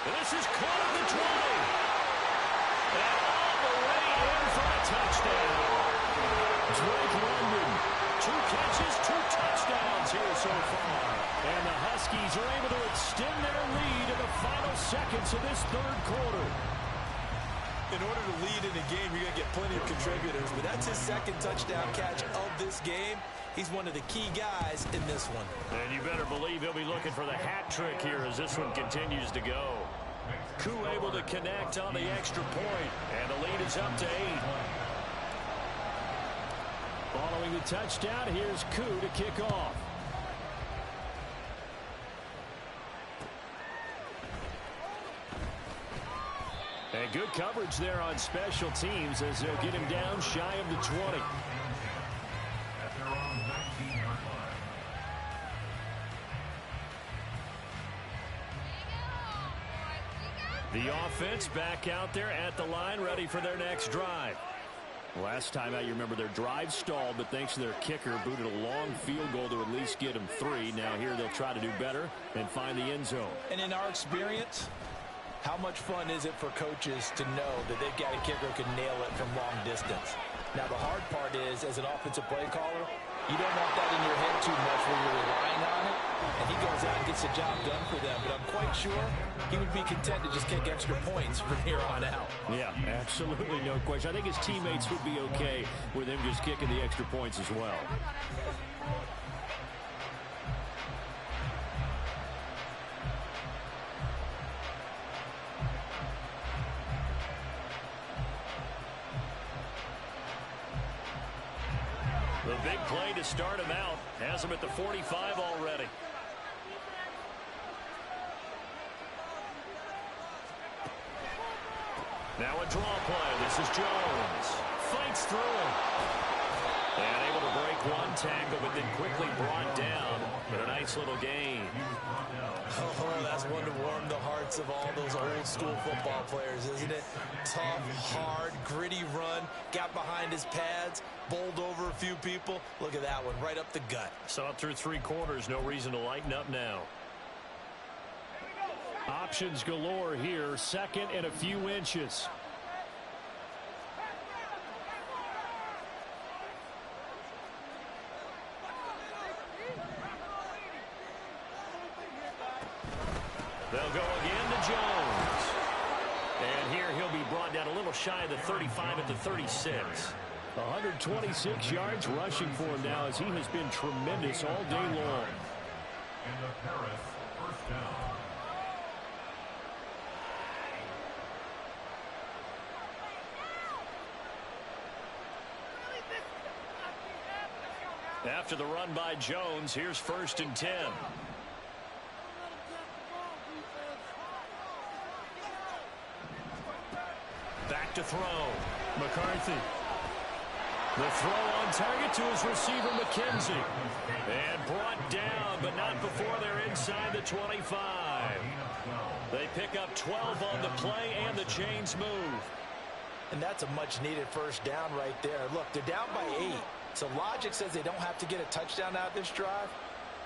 This is caught at the 20. And all the way in for a touchdown. Drake London, 2 catches, 2 touchdowns here so far. And the Huskies are able to extend their lead in the final seconds of this 3rd quarter. In order to lead in a game, you're going to get plenty of contributors, but that's his 2nd touchdown catch of this game. He's one of the key guys in this one. And you better believe he'll be looking for the hat trick here as this one continues to go. Koo able to connect on the extra point, and the lead is up to 8. Following the touchdown, here's Koo to kick off. And good coverage there on special teams as they'll get him down shy of the 20. At their own 19-yard line. The offense back out there at the line, ready for their next drive. Last time out, you remember their drive stalled, but thanks to their kicker, booted a long field goal to at least get them 3. Now here they'll try to do better and find the end zone. And in our experience, how much fun is it for coaches to know that they've got a kicker who can nail it from long distance? Now, the hard part is, as an offensive play caller, you don't want that in your head too much where you're relying on it. And he goes out and gets the job done for them. But I'm quite sure he would be content to just kick extra points from here on out. Yeah, absolutely no question. I think his teammates would be okay with him just kicking the extra points as well. The big play to start him out has him at the 45 already. Now a draw play. This is Jones. Fights through him. And able to break one tackle, but then quickly brought down. But a nice little gain. Oh, that's one to warm the hearts of all those old school football players, isn't it? Tough, hard, gritty run. Got behind his pads. Bowled over a few people. Look at that one, right up the gut. Saw it through 3 quarters. No reason to lighten up now. Options galore here. Second and a few inches. They'll go again to Jones. And here he'll be brought down a little shy of the 35 at the 36. 126 yards rushing for him now as he has been tremendous all day long. And the Paris first down. After the run by Jones, here's 1st and 10. Back to throw. McCarthy. The throw on target to his receiver, McKenzie. And brought down, but not before they're inside the 25. They pick up 12 on the play, and the chains move. And that's a much-needed first down right there. Look, they're down by 8. So logic says they don't have to get a touchdown out of this drive.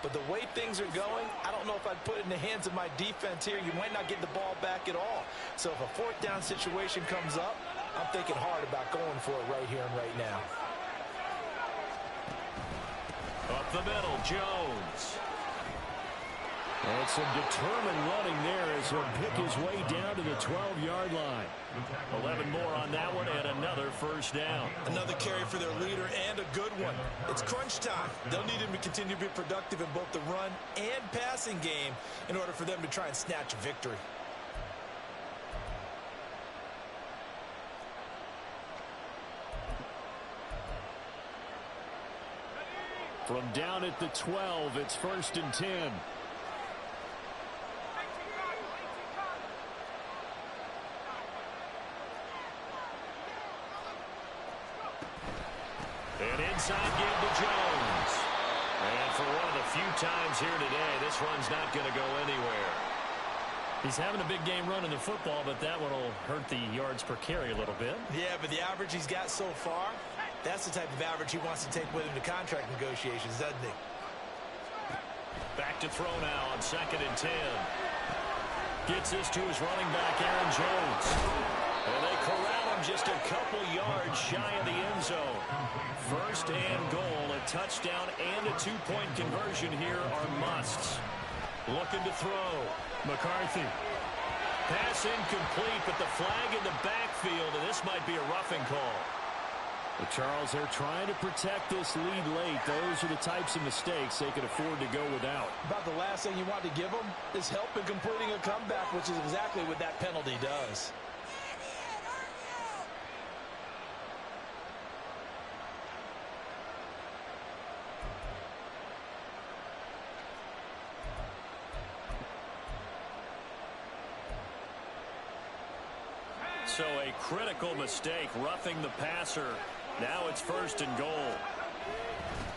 But the way things are going, I don't know if I'd put it in the hands of my defense here. You might not get the ball back at all. So if a 4th down situation comes up, I'm thinking hard about going for it right here and right now. Up the middle, Jones. And some determined running there as he'll pick his way down to the 12-yard line. 11 more on that one and another first down. Another carry for their leader and a good one. It's crunch time. They'll need him to continue to be productive in both the run and passing game in order for them to try and snatch a victory. From down at the 12, it's 1st and 10. And inside give to Jones. And for one of the few times here today, this run's not going to go anywhere. He's having a big game running the football, but that one will hurt the yards per carry a little bit. Yeah, but the average he's got so far, that's the type of average he wants to take with him to contract negotiations, doesn't he? Back to throw now on 2nd and 10. Gets this to his running back, Aaron Jones. And they corral him just a couple yards shy of the end zone. 1st and goal, a touchdown and a 2-point conversion here are musts. Looking to throw. McCarthy. Pass incomplete, but the flag in the backfield, and this might be a roughing call. But Charles, they're trying to protect this lead late. Those are the types of mistakes they can afford to go without. About the last thing you want to give them is help in completing a comeback, which is exactly what that penalty does. So a critical mistake, roughing the passer. Now it's 1st and goal.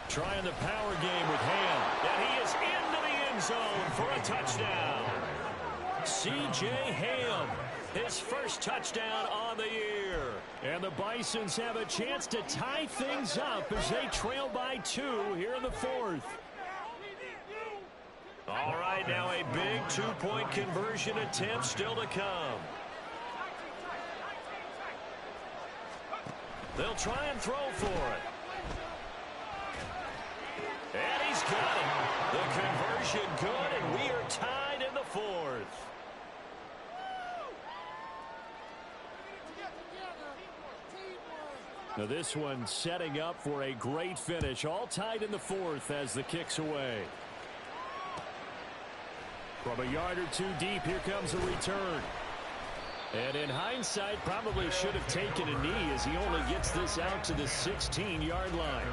Trying the power game with Ham. And he is into the end zone for a touchdown. C.J. Ham, his first touchdown on the year. And the Bisons have a chance to tie things up as they trail by 2 here in the 4th. All right, now a big two-point conversion attempt still to come. They'll try and throw for it. And he's got it. The conversion good, and we are tied in the 4th. Now this one setting up for a great finish. All tied in the 4th as the kick's away. From a yard or 2 deep, here comes a return. And in hindsight, probably should have taken a knee as he only gets this out to the 16-yard line.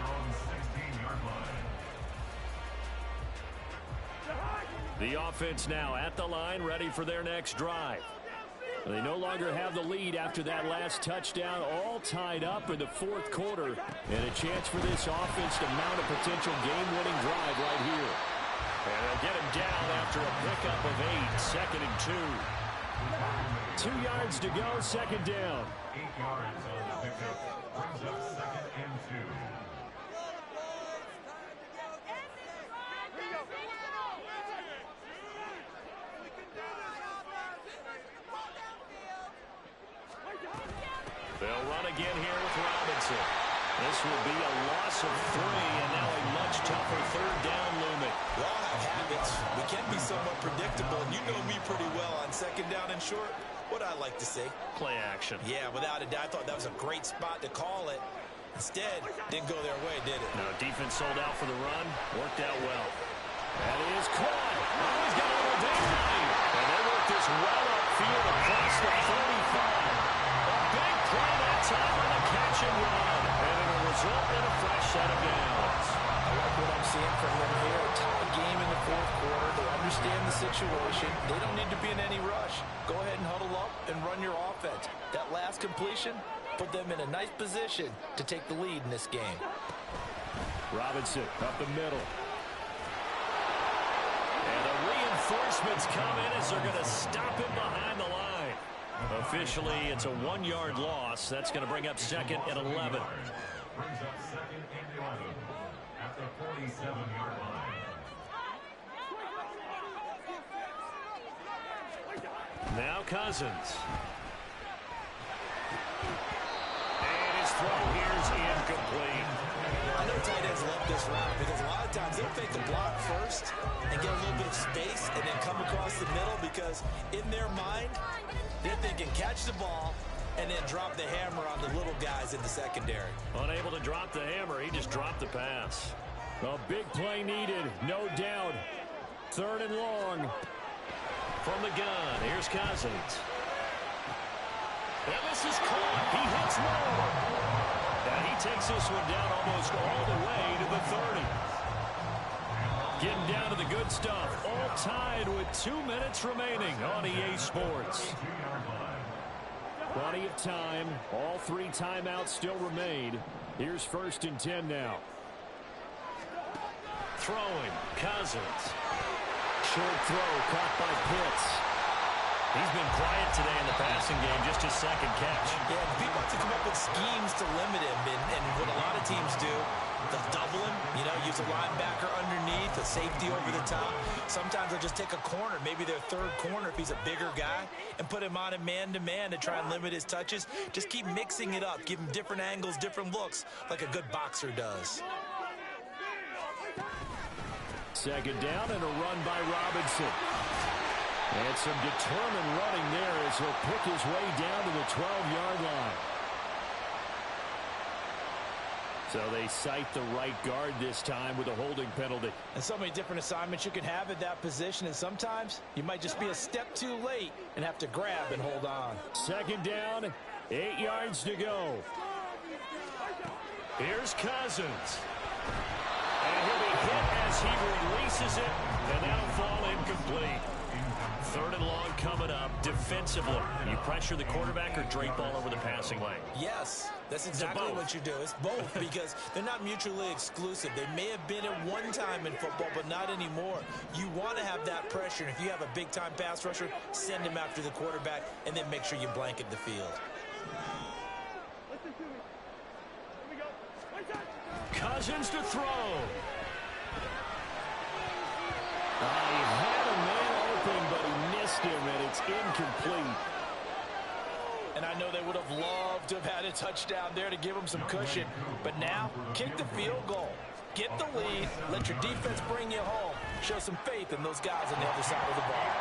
The offense now at the line, ready for their next drive. They no longer have the lead after that last touchdown, all tied up in the 4th quarter. And a chance for this offense to mount a potential game-winning drive right here. And they'll get him down after a pickup of 8, 2nd and 2. 2 yards to go, 2nd down. 8 yards on the pickup. Brings up 2nd and 2. They'll run again here with Robinson. This will be a loss of 3, and now a much tougher 3rd down looming. We all have habits. We can be somewhat predictable, and you know me pretty well on 2nd down and short. What I like to say. Play action. Yeah, without a doubt. I thought that was a great spot to call it. Instead, didn't go their way, did it? No, defense sold out for the run. Worked out well. That is caught. Oh, he's got a little daylight. And they work this well upfield across the 45. A big play that time on the catch and run. And it'll result in a fresh set of downs. I like what I'm seeing from them here. A tie game in the 4th quarter. They understand the situation. They don't need to be in any rush. Go ahead and huddle up and run your offense. That last completion put them in a nice position to take the lead in this game. Robinson up the middle. And the reinforcements come in as they're going to stop him behind the line. Officially, it's a 1-yard loss. That's going to bring up 2nd and 11. Brings up 2nd and 11 at the 47-yard line. Now Cousins. And his throw here's incomplete. I know tight ends love this route because a lot of times they'll fake the block first and get a little bit of space and then come across the middle because in their mind, they're thinking catch the ball and then drop the hammer on the little guys in the secondary. Unable to drop the hammer, he just dropped the pass. A big play needed, no doubt. 3rd and long. From the gun, here's Cousins. And this is caught. He hits low. And he takes this one down almost all the way to the 30. Getting down to the good stuff. All tied with 2 minutes remaining on EA Sports. Plenty of time. All 3 timeouts still remain. Here's 1st and 10 now. Throwing, Cousins. Short throw caught by Pitts. He's been quiet today in the passing game, just his 2nd catch. Yeah, people have to come up with schemes to limit him, and what a lot of teams do, they'll double him, use a linebacker underneath, a safety over the top. Sometimes they'll just take a corner, maybe their 3rd corner if he's a bigger guy, and put him on a man-to-man to try and limit his touches. Just keep mixing it up, give him different angles, different looks, like a good boxer does. 2nd down and a run by Robinson. And some determined running there as he'll pick his way down to the 12-yard line. So they cite the right guard this time with a holding penalty. And so many different assignments you can have at that position, and sometimes you might just be a step too late and have to grab and hold on. 2nd down, 8 yards to go. Here's Cousins. And he'll be hit as he releases it, and that'll fall incomplete. 3rd and long coming up. Defensively, you pressure the quarterback or drape all over the passing lane? Yes, that's exactly what you do. It's both because they're not mutually exclusive. They may have been at one time in football, but not anymore. You want to have that pressure. And if you have a big-time pass rusher, send him after the quarterback and then make sure you blanket the field. Cousins to throw. He had a man open, but he missed him, and it's incomplete. And I know they would have loved to have had a touchdown there to give them some cushion. But now, kick the field goal. Get the lead. Let your defense bring you home. Show some faith in those guys on the other side of the ball.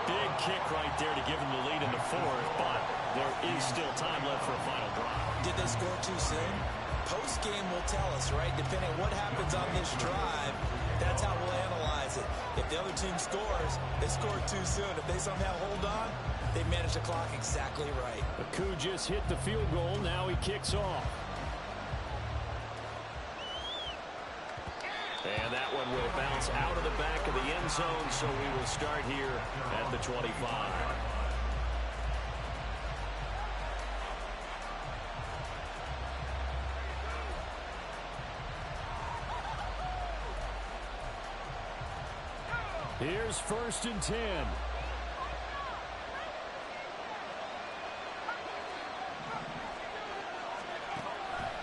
Big kick right there to give them the lead in the fourth, but there is still time left for a final drive. Did they score too soon? Post-game will tell us, right? Depending on what happens on this drive, that's how we'll analyze it. If the other team scores, they scored too soon. If they somehow hold on, they managed the clock exactly right. Aku just hit the field goal. Now he kicks off. And that one will bounce out of the back of the end zone, so we will start here at the 25. Here's 1st and 10.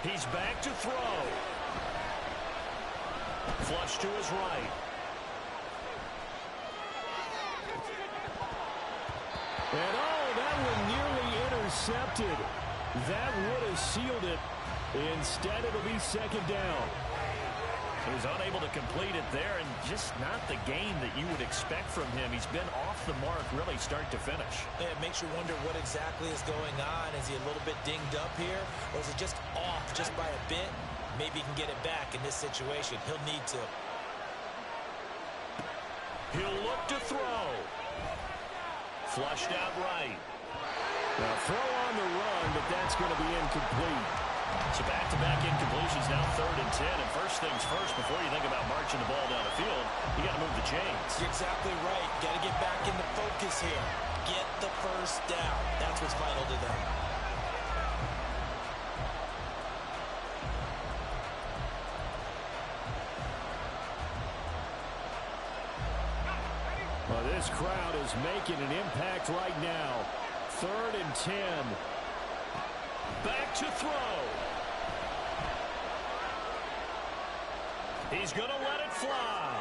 He's back to throw. Flush to his right. And that one nearly intercepted. That would have sealed it. Instead, it'll be 2nd down. He was unable to complete it there, and just not the game that you would expect from him. He's been off the mark really start to finish. It makes you wonder what exactly is going on. Is he a little bit dinged up here, or is it just off just by a bit? Maybe he can get it back in this situation. He'll need to. He'll look to throw. Flushed out right. Now throw on the run, but that's going to be incomplete. So back-to-back incompletions, now 3rd and 10. And first things first, before you think about marching the ball down the field, you got to move the chains. You're exactly right. Got to get back into focus here. Get the first down. That's what's vital to them. Well, this crowd is making an impact right now. 3rd and 10. Back to throw. He's going to let it fly.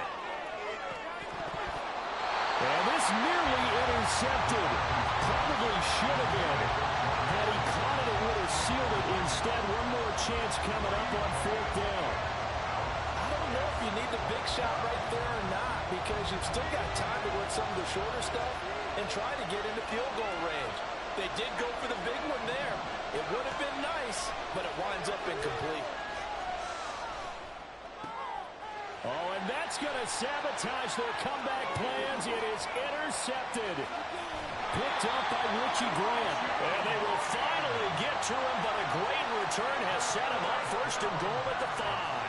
And this nearly intercepted. Probably should have been. Had he caught it, it would have sealed it. Instead, one more chance coming up on 4th down. I don't know if you need the big shot right there or not, because you've still got time to work some of the shorter stuff and try to get into field goal range. They did go for the big one there. It would have been nice, but it winds up incomplete. Oh, and that's going to sabotage their comeback plans. It is intercepted. Picked up by Richie Grant. And they will finally get to him, but a great return has set him up 1st and goal at the 5.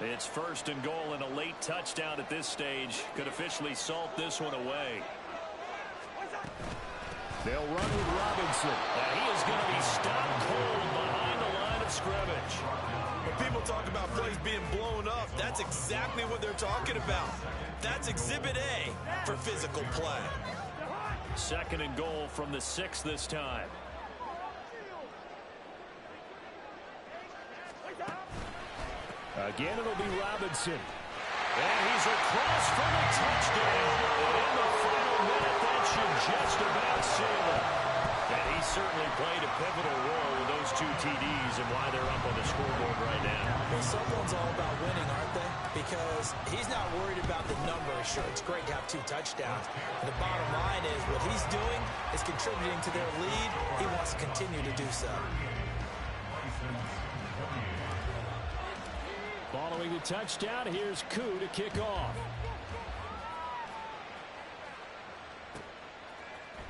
It's 1st and goal, and a late touchdown at this stage could officially salt this one away. They'll run with Robinson. And he is going to be stopped cold behind the line of scrimmage. When people talk about plays being blown up, that's exactly what they're talking about. That's Exhibit A for physical play. 2nd and goal from the 6 this time. Again, it'll be Robinson. And he's across for the touchdown. And in the final minute, that should just about seal it. And he certainly played a pivotal role with those 2 TDs and why they're up on the scoreboard right now. Well, someone's all about winning, aren't they? Because he's not worried about the numbers. Sure, it's great to have 2 touchdowns. The bottom line is what he's doing is contributing to their lead. He wants to continue to do so. Following the touchdown, here's Koo to kick off.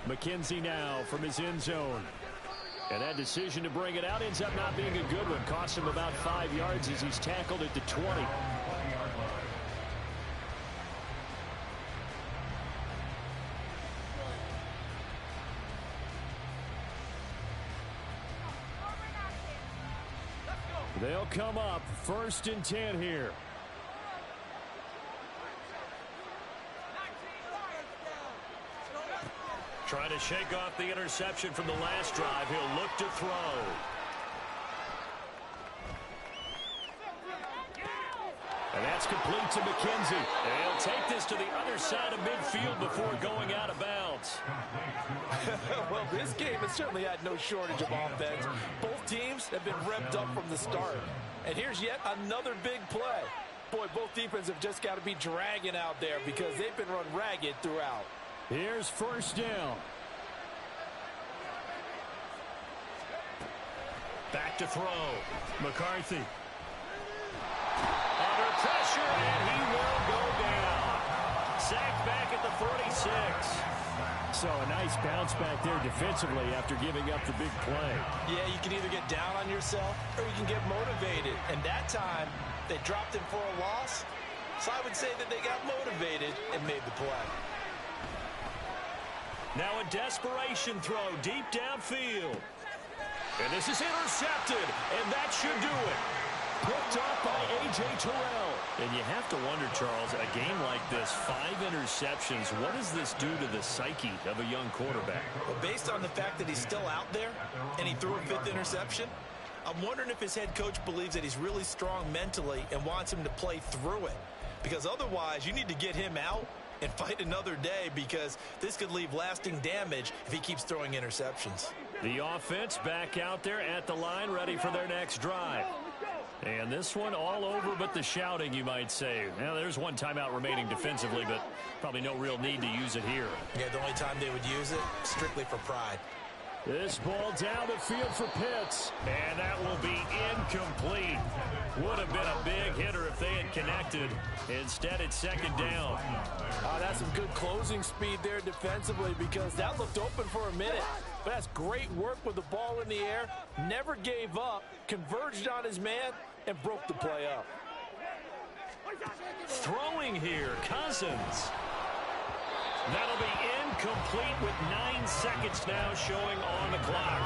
McKenzie now from his end zone. And that decision to bring it out ends up not being a good one. Cost him about 5 yards as he's tackled at the 20. They'll come up 1st and 10 here. Trying to shake off the interception from the last drive. He'll look to throw. And that's complete to McKenzie. They'll take this to the other side of midfield before going out of bounds. Well, this game has certainly had no shortage of offense. Both teams have been revved up from the start. And here's yet another big play. Boy, both defenses have just got to be dragging out there because they've been run ragged throughout. Here's first down. Back to throw. McCarthy. Under pressure, and he will go down. Sacked back at the 46. So a nice bounce back there defensively after giving up the big play. Yeah, you can either get down on yourself or you can get motivated. And that time, they dropped him for a loss. So I would say that they got motivated and made the play. Now a desperation throw deep downfield. And this is intercepted, and that should do it. Picked up by A.J. Terrell. And you have to wonder, Charles, a game like this, 5 interceptions, what does this do to the psyche of a young quarterback? Well, based on the fact that he's still out there and he threw a 5th interception, I'm wondering if his head coach believes that he's really strong mentally and wants him to play through it. Because otherwise, you need to get him out and fight another day because this could leave lasting damage if he keeps throwing interceptions. The offense back out there at the line, ready for their next drive. And this one all over but the shouting, you might say. Now, there's one timeout remaining defensively, but probably no real need to use it here. Yeah, the only time they would use it, strictly for pride. This ball down the field for Pitts. And that will be incomplete. Would have been a big hitter if they had connected. Instead, it's second down. That's some good closing speed there defensively because that looked open for a minute. But that's great work with the ball in the air. Never gave up, converged on his man, and broke the play up. Throwing here, Cousins. That'll be incomplete with 9 seconds now showing on the clock.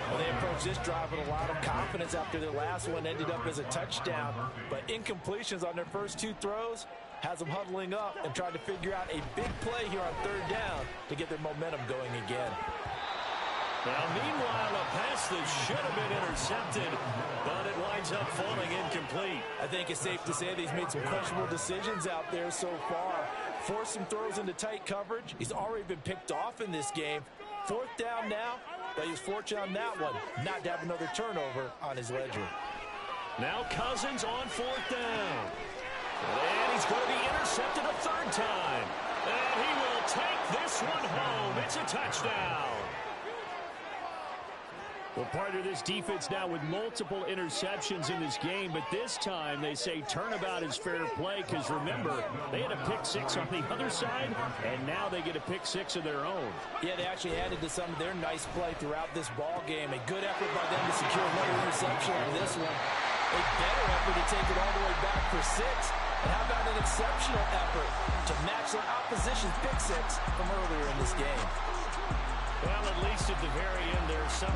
Well, they approached this drive with a lot of confidence after their last one ended up as a touchdown. But incompletions on their first 2 throws has them huddling up and trying to figure out a big play here on 3rd down to get their momentum going again. Now, meanwhile, a pass that should have been intercepted, but it winds up falling incomplete. I think it's safe to say that he's made some questionable decisions out there so far. Forced some throws into tight coverage. He's already been picked off in this game. 4th down now, but he was fortunate on that one not to have another turnover on his ledger. Now Cousins on 4th down. And he's going to be intercepted a 3rd time. And he will take this one home. It's a touchdown. Well, partner, this defense now with multiple interceptions in this game, but this time they say turnabout is fair play because, remember, they had a pick 6 on the other side, and now they get a pick 6 of their own. Yeah, they actually added to some of their nice play throughout this ball game. A good effort by them to secure another interception on this one. A better effort to take it all the way back for 6. And how about an exceptional effort to match their opposition's pick 6 from earlier in this game? Well, at least at the very end, there's some